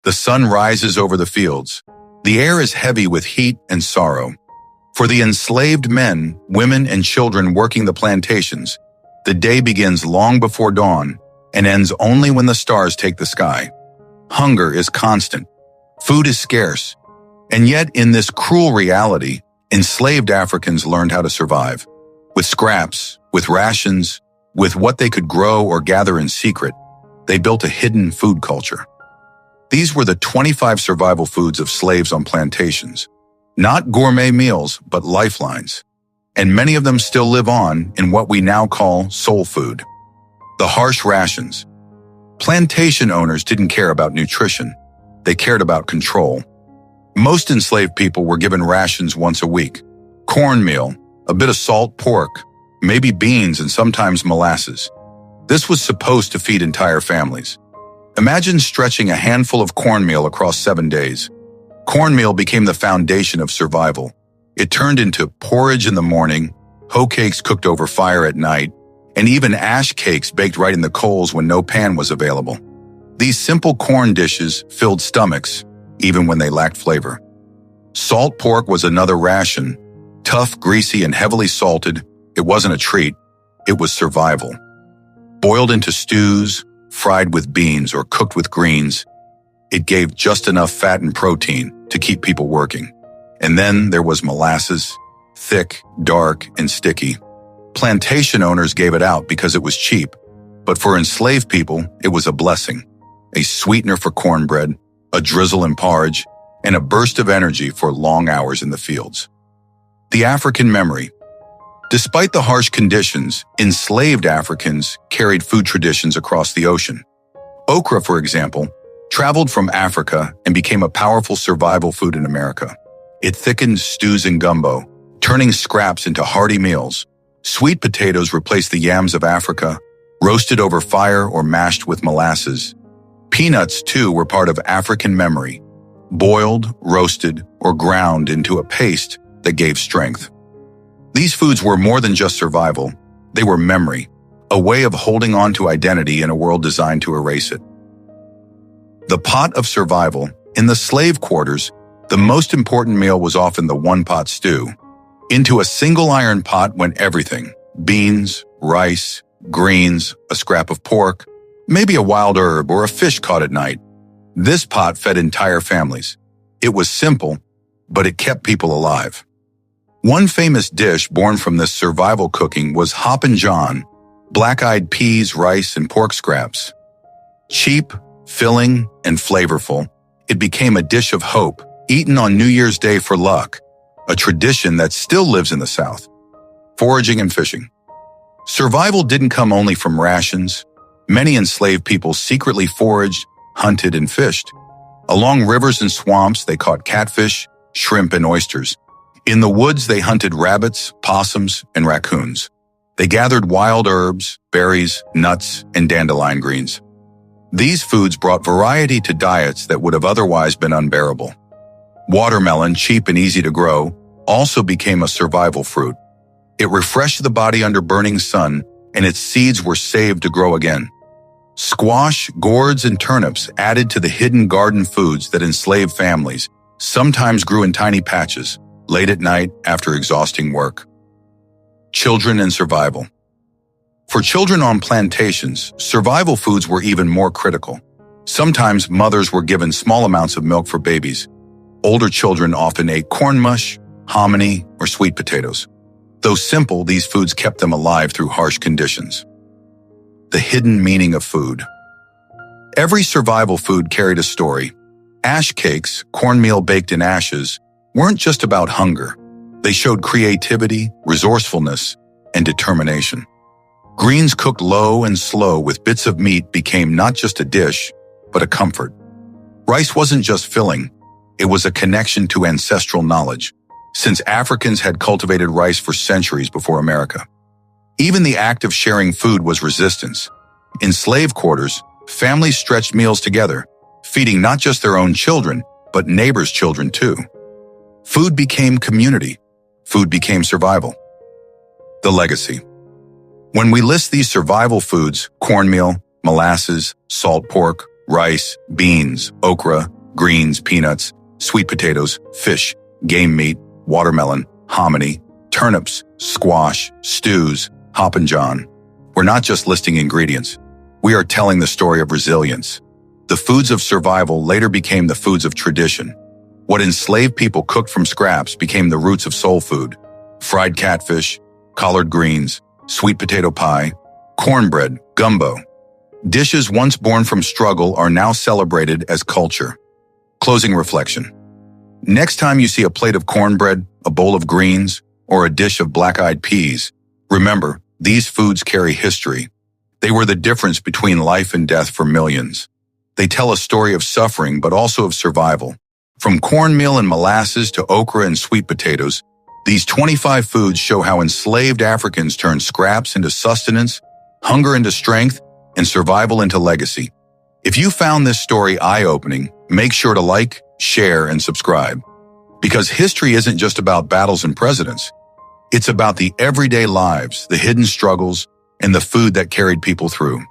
The sun rises over the fields. The air is heavy with heat and sorrow. For the enslaved men, women, and children working the plantations, the day begins long before dawn and ends only when the stars take the sky. Hunger is constant. Food is scarce. And yet, in this cruel reality, enslaved Africans learned how to survive. With scraps, with rations, with what they could grow or gather in secret, they built a hidden food culture. These were the 25 survival foods of slaves on plantations. Not gourmet meals, but lifelines. And many of them still live on in what we now call soul food. The harsh rations. Plantation owners didn't care about nutrition. They cared about control. Most enslaved people were given rations once a week. Cornmeal, a bit of salt pork, maybe beans and sometimes molasses. This was supposed to feed entire families. Imagine stretching a handful of cornmeal across 7 days. Cornmeal became the foundation of survival. It turned into porridge in the morning, hoe cakes cooked over fire at night, and even ash cakes baked right in the coals when no pan was available. These simple corn dishes filled stomachs, even when they lacked flavor. Salt pork was another ration. Tough, greasy, and heavily salted, it wasn't a treat, it was survival. Boiled into stews, fried with beans, or cooked with greens, it gave just enough fat and protein to keep people working. And then there was molasses, thick, dark, and sticky. Plantation owners gave it out because it was cheap, but for enslaved people, it was a blessing. A sweetener for cornbread, a drizzle in porridge, and a burst of energy for long hours in the fields. The African memory. Despite the harsh conditions, enslaved Africans carried food traditions across the ocean. Okra, for example, traveled from Africa and became a powerful survival food in America. It thickened stews and gumbo, turning scraps into hearty meals. Sweet potatoes replaced the yams of Africa, roasted over fire or mashed with molasses. Peanuts, too, were part of African memory, boiled, roasted, or ground into a paste that gave strength. These foods were more than just survival. They were memory, a way of holding on to identity in a world designed to erase it. The pot of survival. In the slave quarters, the most important meal was often the one-pot stew. Into a single iron pot went everything: beans, rice, greens, a scrap of pork, maybe a wild herb or a fish caught at night. This pot fed entire families. It was simple, but it kept people alive. One famous dish born from this survival cooking was Hoppin' John, black-eyed peas, rice, and pork scraps. Cheap, filling, and flavorful, it became a dish of hope, eaten on New Year's Day for luck, a tradition that still lives in the South. Foraging and fishing. Survival didn't come only from rations. Many enslaved people secretly foraged, hunted, and fished. Along rivers and swamps, they caught catfish, shrimp, and oysters. In the woods, they hunted rabbits, possums, and raccoons. They gathered wild herbs, berries, nuts, and dandelion greens. These foods brought variety to diets that would have otherwise been unbearable. Watermelon, cheap and easy to grow, also became a survival fruit. It refreshed the body under burning sun, and its seeds were saved to grow again. Squash, gourds, and turnips added to the hidden garden foods that enslaved families sometimes grew in tiny patches, late at night after exhausting work. Children and survival. For children on plantations, survival foods were even more critical. Sometimes mothers were given small amounts of milk for babies. Older children often ate corn mush, hominy, or sweet potatoes. Though simple, these foods kept them alive through harsh conditions. The hidden meaning of food. Every survival food carried a story. Ash cakes, cornmeal baked in ashes, weren't just about hunger. They showed creativity, resourcefulness, and determination. Greens cooked low and slow with bits of meat became not just a dish, but a comfort. Rice wasn't just filling, it was a connection to ancestral knowledge, since Africans had cultivated rice for centuries before America. Even the act of sharing food was resistance. In slave quarters, families stretched meals together, feeding not just their own children, but neighbors' children too. Food became community. Food became survival. The legacy. When we list these survival foods, cornmeal, molasses, salt pork, rice, beans, okra, greens, peanuts, sweet potatoes, fish, game meat, watermelon, hominy, turnips, squash, stews, Hoppin' John. We're not just listing ingredients. We are telling the story of resilience. The foods of survival later became the foods of tradition. What enslaved people cooked from scraps became the roots of soul food. Fried catfish, collard greens, sweet potato pie, cornbread, gumbo. Dishes once born from struggle are now celebrated as culture. Closing reflection. Next time you see a plate of cornbread, a bowl of greens, or a dish of black-eyed peas, remember, these foods carry history. They were the difference between life and death for millions. They tell a story of suffering, but also of survival. From cornmeal and molasses to okra and sweet potatoes, these 25 foods show how enslaved Africans turned scraps into sustenance, hunger into strength, and survival into legacy. If you found this story eye-opening, make sure to like, share, and subscribe. Because history isn't just about battles and presidents. It's about the everyday lives, the hidden struggles, and the food that carried people through.